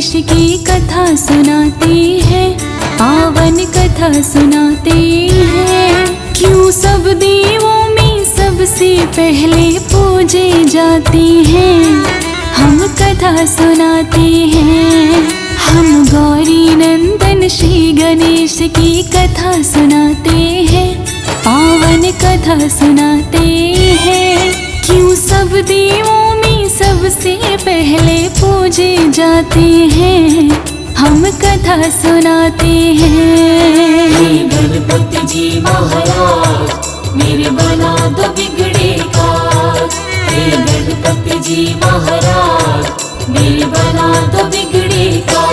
गणेश की कथा सुनाते हैं, पावन कथा सुनाते हैं। क्यों सब देवों में सबसे पहले पूजे जाते हैं, हम कथा सुनाते हैं। हम गौरी नंदन श्री गणेश की कथा सुनाते हैं, पावन कथा सुनाते हैं। क्यों सब देवों में सबसे पहले पूजे जाते हैं, हम कथा सुनाते हैं। हे गणपति जी महाराज, मेरे बना दो बिगड़े काज। हे गणपति जी महाराज, मेरे बना दो बिगड़े काज।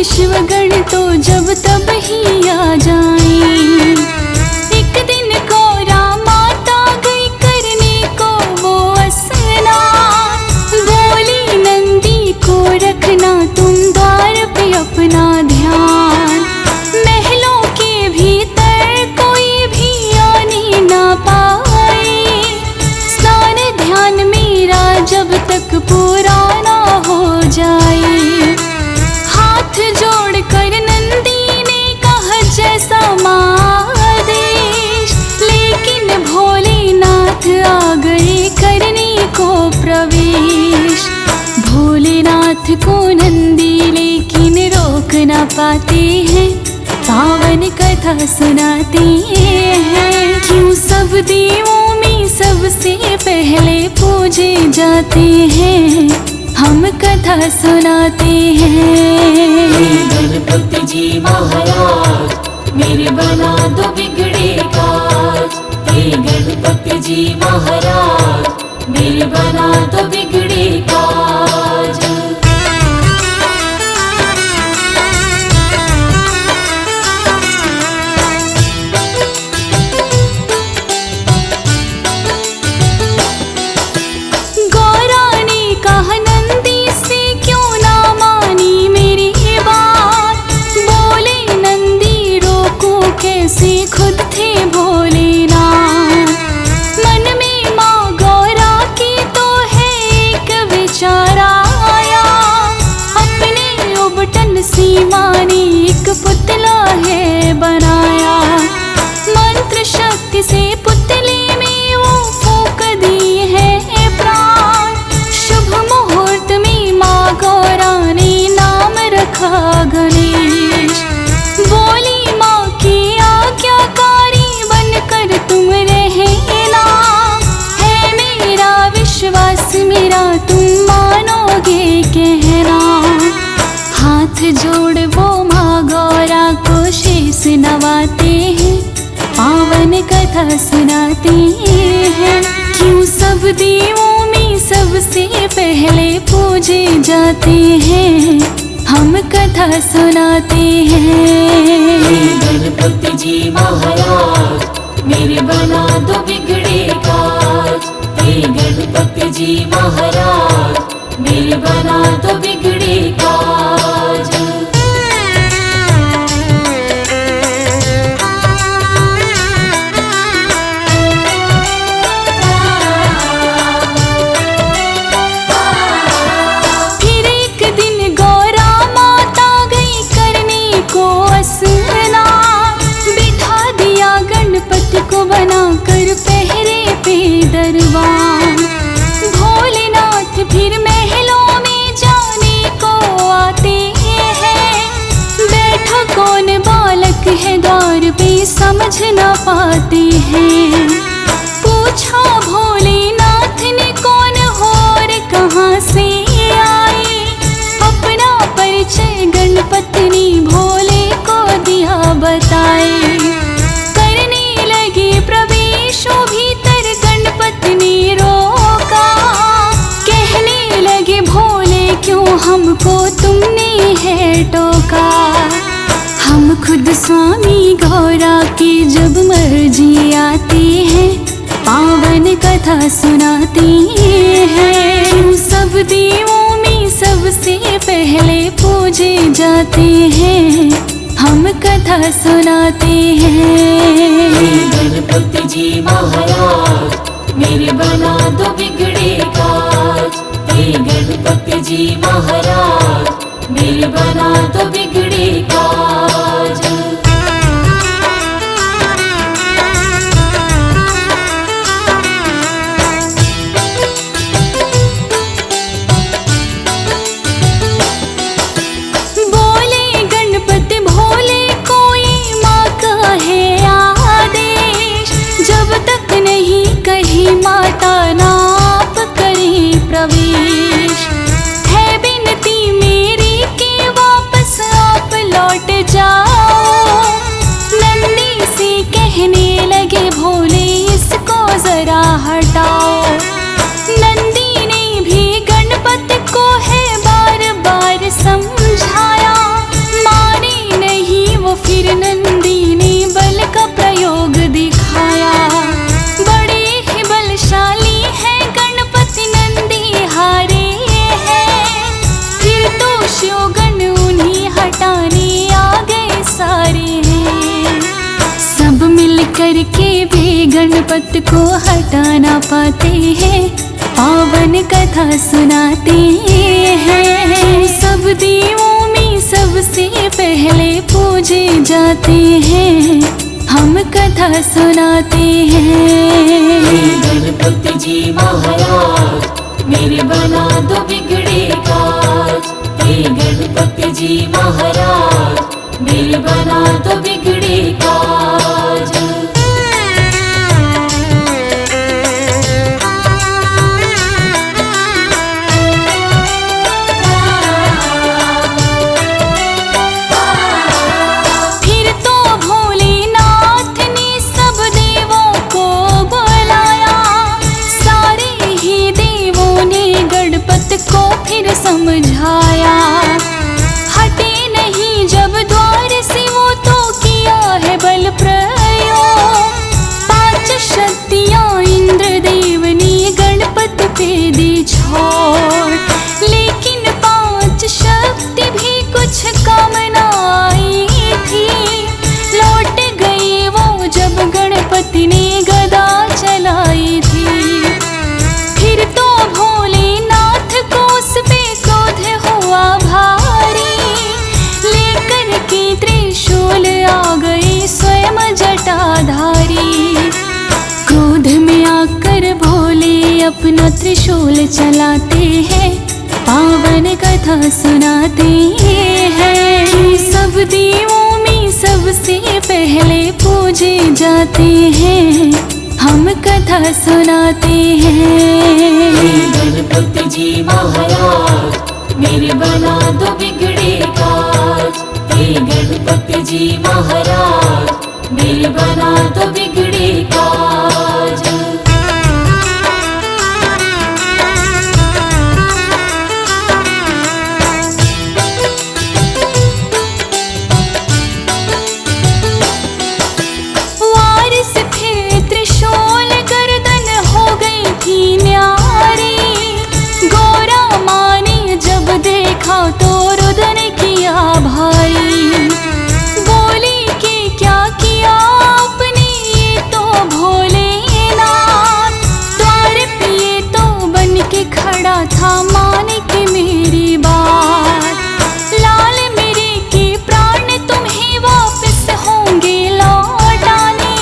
शिव गण तो जब तब ही आ जाए। एक दिन गौरा माता गई करने को वो स्नान, बोली नंदी को रखना तुम द्वार पे अपना ध्यान। महलों के भीतर कोई भी आने ना पाए, स्नान ध्यान मेरा जब तक पूरा ना हो जाए। हाथ जोड़कर नंदी ने कहा जैसा आदेश, लेकिन भोलेनाथ आ गए करने को प्रवेश। भोलेनाथ को नंदी लेकिन रोक ना पाते हैं, पावन कथा सुनाते हैं। क्यों सब देवों में सबसे पहले पूजे जाते हैं, हम कथा सुनाते हैं। हे गणपति जी महाराज, मेरे बना दो बिगड़े काज। हे गणपति जी महाराज, मेरे बना दो बिगड़े काज। कैसे खुद थे भोलेनाथ, मन में माँ गौरा की तो है एक विचार आया। अपने उबटन सी माँ ने एक पुतला है बनाया। मंत्र शक्ति से पुतले में वो फूंक दी है प्राण। शुभ मुहूर्त में माँ गौरा ने नाम रखा गणेश। बोली माँ की आज्ञाकारी बनकर तुम रहना, है मेरा विश्वास मेरा तुम मानोगे कहना। हाथ जोड़ वो माँ गौरा को शीश नवाते हैं, पावन कथा सुनाते हैं। क्यों सब देवों में सबसे पहले पूजे जाते हैं, हम कथा सुनाते हैं। हे गणपति जी महाराज, मेरे बना दो बिगड़े काज। हे गणपति जी महाराज, मेरे बना दो बिगड़े काज। को बनाकर पहरे पे दरबार। भोलेनाथ फिर महलों में जाने को आते हैं। बैठा कौन बालक है द्वार पे समझ ना पाते हैं। पूछा भोलेनाथ ने कौन हो और कहाँ से आए। अपना परिचय गणपति ने भोले को दिया बताए। प्रवेशो भीतर गणपति ने रोका। कहने लगे भोले क्यों हमको तुमने है टोका। हम खुद स्वामी गौरा की जब मर्जी आती है, पावन कथा सुनाते हैं। सब देवों में सबसे पहले पूजे जाते हैं, हम कथा सुनाते हैं। गणपति जी महाराज मेरे बना दो बिगड़े काज। हे गणपति जी महाराज मेरे बना दो बिगड़े काज। बोले गणपति भोले कोई माँ का है आदेश, जब तक नहीं कही माता नाप करे प्रवेश। है बिनती मेरी कि वापस आप लौट जाओ। नंदी से कहने लगे भोले इसको जरा हटाओ। नंदी ने भी गणपति को है बार बार समझाया, माने नहीं वो फिर नंदी ने बल का प्रयोग दिखाया। बड़े ही बलशाली है गणपति नंदी हारे हैं, फिर तो शिवगण उन्हीं हटाने आ गए सारे हैं। सब मिल कर के भी गणपति को हटा ना पाते हैं, पावन कथा सुनाते हैं। सब देवों में सबसे पहले पूजे जाते हैं, हम कथा सुनाते हैं। गणपति जी महाराज मेरे बना दो बिगड़े काज। हे गणपति जी महाराज मेरे बना दो बिगड़े काज। फिर तो भोलेनाथ ने सब देवों को बुलाया। सारे ही देवों ने गणपति को फिर समझाया। हटे नहीं जब द्वार से वो तो किया है बल प्रयोग। 5 शक्तियाँ इंद्रदेव ने गणपति पे दी छोड़, लेकिन 5 शक्ति भी कुछ काम ना आई थी। लौट गए वो जब गणपति ने गदा चलाई थी। फिर तो भोलेनाथ को उस पे क्रोध हुआ भारी, लेकर के त्रिशूल आ गए स्वयं जटाधारी। क्रोध में आकर भोले अपना त्रिशूल चलाते हैं, पावन कथा सुनाते हैं। सब देवों में सबसे पहले पूजे जाते हैं, हम कथा सुनाते हैं। गणपति जी महाराज मेरे बना दो बिगड़े काज। हे गणपति जी महाराज मेरे बना दो बिगड़े काज। वारिस फिर त्रिशूल गर्दन हो गई थी न्यारी। गोरा माँ ने जब देखा तो रुदन किया भारी। बोली कि क्या किया आपने, ये तो भोलेनाथ। द्वार पे ये तो बन के खड़ा था माने की मेरी बात। लाल मेरे के प्राण तुम्हें वापस होंगे लौटाने।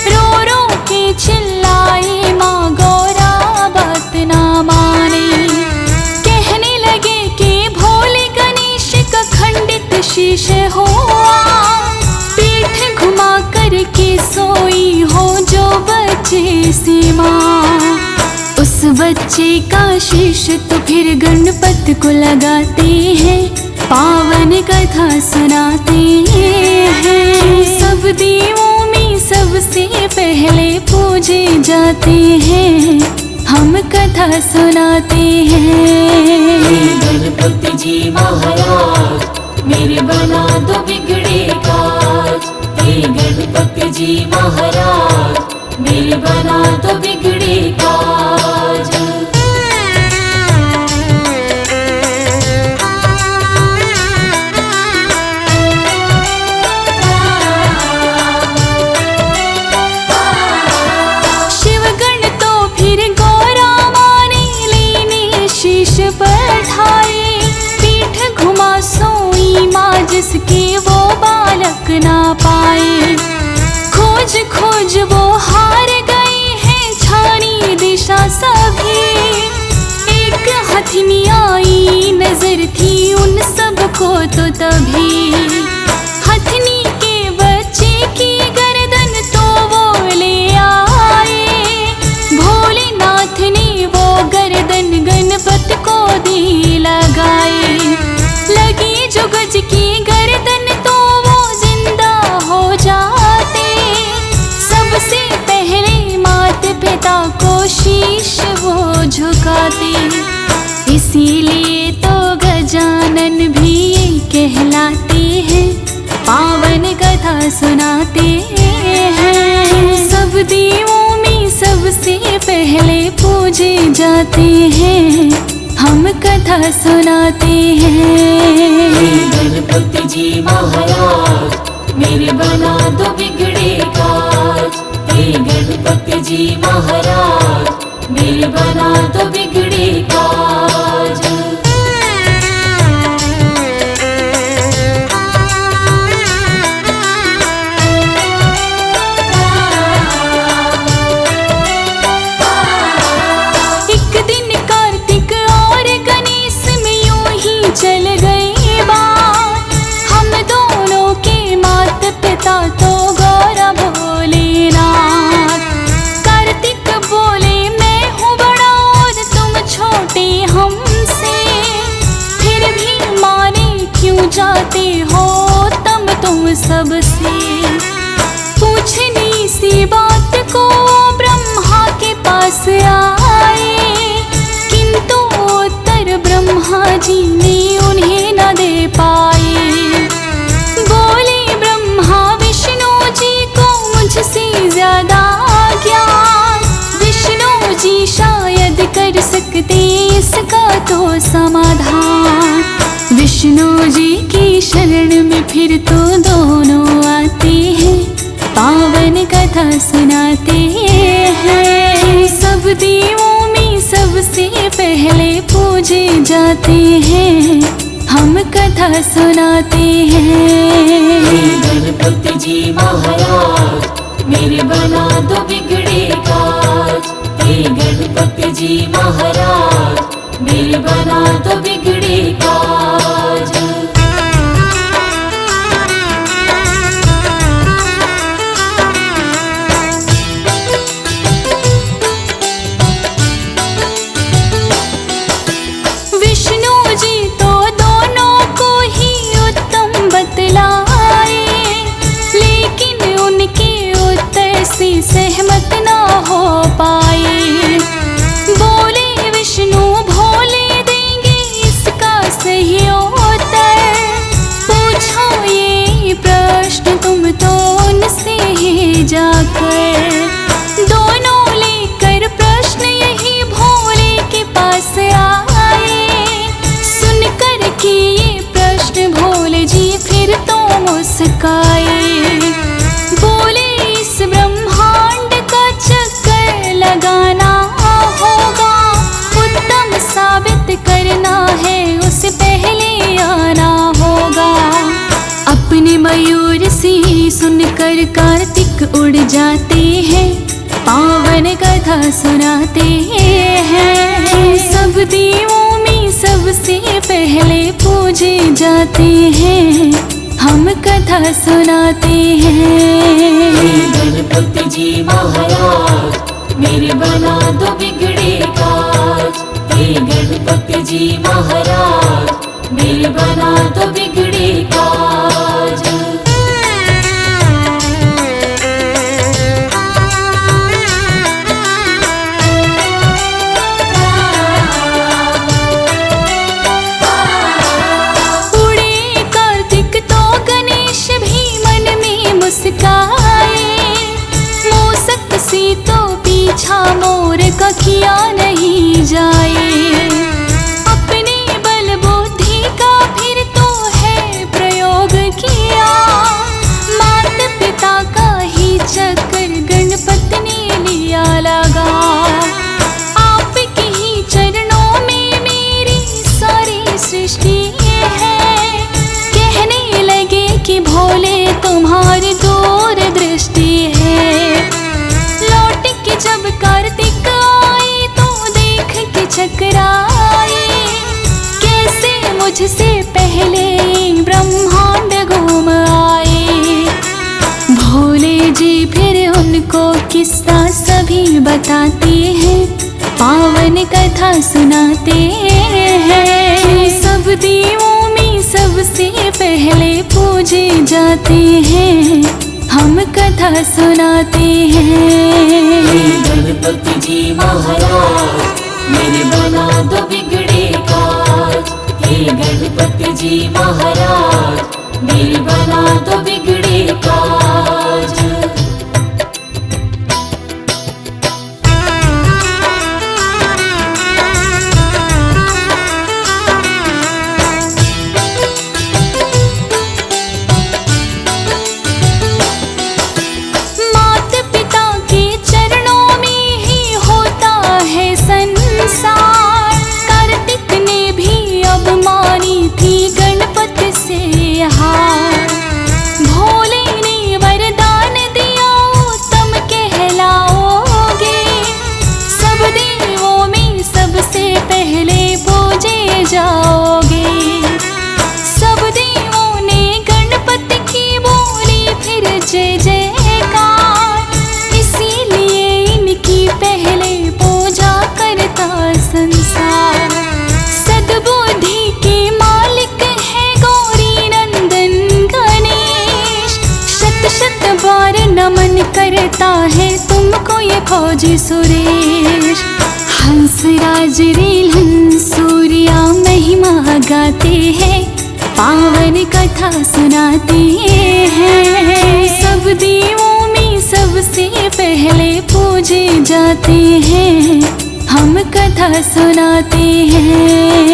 रो रो के चिल्लाए माँ गौरा बात ना माने। कहने लगे कि भोले गणेश का खंडित शीश हुआ। पीठ घुमा कर के सोई हो जो बच्चे से माँ। उस बच्चे का शीश तो फिर गणपति को लगाते हैं, पावन कथा सुनाते हैं। सब देवों में सबसे पहले पूजे जाते हैं, हम कथा सुनाते हैं। गणपति जी महाराज मेरे बना दो बिगड़े काज। हे गणपति जी महाराज मेरे बना दो के वो बालक ना पाए। खोज खोज वो हार गई है छानी दिशा सभी। एक हथनी आई नजर थी उन सबको तो तभी। हथनी के बच्चे की गर्दन तो वो ले आए। भोलेनाथ ने वो गर्दन गणपत को दी लगाई। लगी जो गज की गर्दन तो वो जिंदा हो जाते। सबसे पहले माता पिता को शीश वो झुकाते। इसीलिए तो गजानन भी कहलाते हैं, पावन कथा सुनाते हैं। सब देवों में सबसे पहले पूजे जाते हैं, हम कथा सुनाते हैं। हे गणपति जी महाराज मेरे बना दो बिगड़े काज। हे गणपति जी महाराज मेरे बना दो बिगड़े काज। एक दिन कार्तिक और गणेश में यूं ही चल गई बात। हम दोनों के माता पिता तो गौरा भोलेनाथ। कार्तिक बोले मैं हूँ बड़ा और तुम छोटे हमसे, फिर भी माने क्यों जाते हो तुम सबसे। पूछनी सी बात को ब्रह्मा के पास आए, किंतु उत्तर ब्रह्मा जी ने उन्हें न दे पाए। बोले ब्रह्मा विष्णु जी को मुझसे ज्यादा ज्ञान। विष्णु जी शायद कर सकते इसका तो समाधान। विष्णु जी की शरण में फिर तो दोनों आते हैं, पावन कथा सुनाते हैं। सब देवों में सबसे पहले पूजे जाते हैं, हम कथा सुनाते हैं। हे गणपति जी महाराज मेरे बना दो बिगड़े काज। हे गणपति जी महाराज मेरे बना दो बिगड़े काज। विष्णु जी तो दोनों को ही उत्तम बतलाए, लेकिन उनके उत्तर से सहमत ना हो पाए। बोले विष्णु भोले देंगे इसका सही उत्तर। पूछो ये प्रश्न तुम तो उनसे ही जाकर। दोनों लेकर प्रश्न यही भोले के पास आए। सुनकर के ये प्रश्न भोले जी फिर तो मुस्काए। बोले इस ब्रह्मांड का चक्कर लगाना होगा, उत्तम साबित करना है उससे पहले आना होगा। अपने मयूर से सुनकर कार्तिक उड़ जाते हैं, पावन कथा सुनाते हैं। सब देवों में सबसे पहले पूजे जाते हैं, हम कथा सुनाते हैं। हे गणपति जी महाराज मेरे बना दो बिगड़े काज। हे गणपति जी महाराज मेरे बना दो बिगड़े काज। मोर का किया नहीं जाए। अपने बल बुद्धि का फिर तो है प्रयोग किया। माता पिता का ही चक्कर गणपति ने लिया लगा। आपके ही चरणों में मेरी सारी सृष्टि है। कहने लगे भोले तुम्हारी दूर दृष्टि है। लौट के जब कार्तिक आई तो देख के चकराई, कैसे मुझसे पहले ब्रह्मांड घूम आए। भोले जी फिर उनको किस्सा सभी बताते हैं, पावन कथा सुनाते हैं। सब देवों में सबसे पहले पूजे जाते हैं, हम कथा सुनाते हैं। हे गणपति जी महाराज मेरे बना दो बिगड़े काज। हे गणपति जी महाराज मेरे बना दो बिगड़े काज। भोले ने वरदान दिया तुम कहलाओगे, सब देवों में सबसे पहले पूजे जाओगे। सब देवों ने गणपति की बोली फिर जय जयकार, इसीलिए इनकी पहले पूजा करता संसार। सद्बुद्धि के मालिक है गौरी नंदन गणेश, शत शत बार नमन करता है तुमको ये फौजी सुरेश। हंसराज रीलन सूर्या महिमा गाते हैं, पावन कथा सुनाते हैं। सब देवों में सबसे पहले पूजे जाते हैं, हम कथा सुनाते हैं।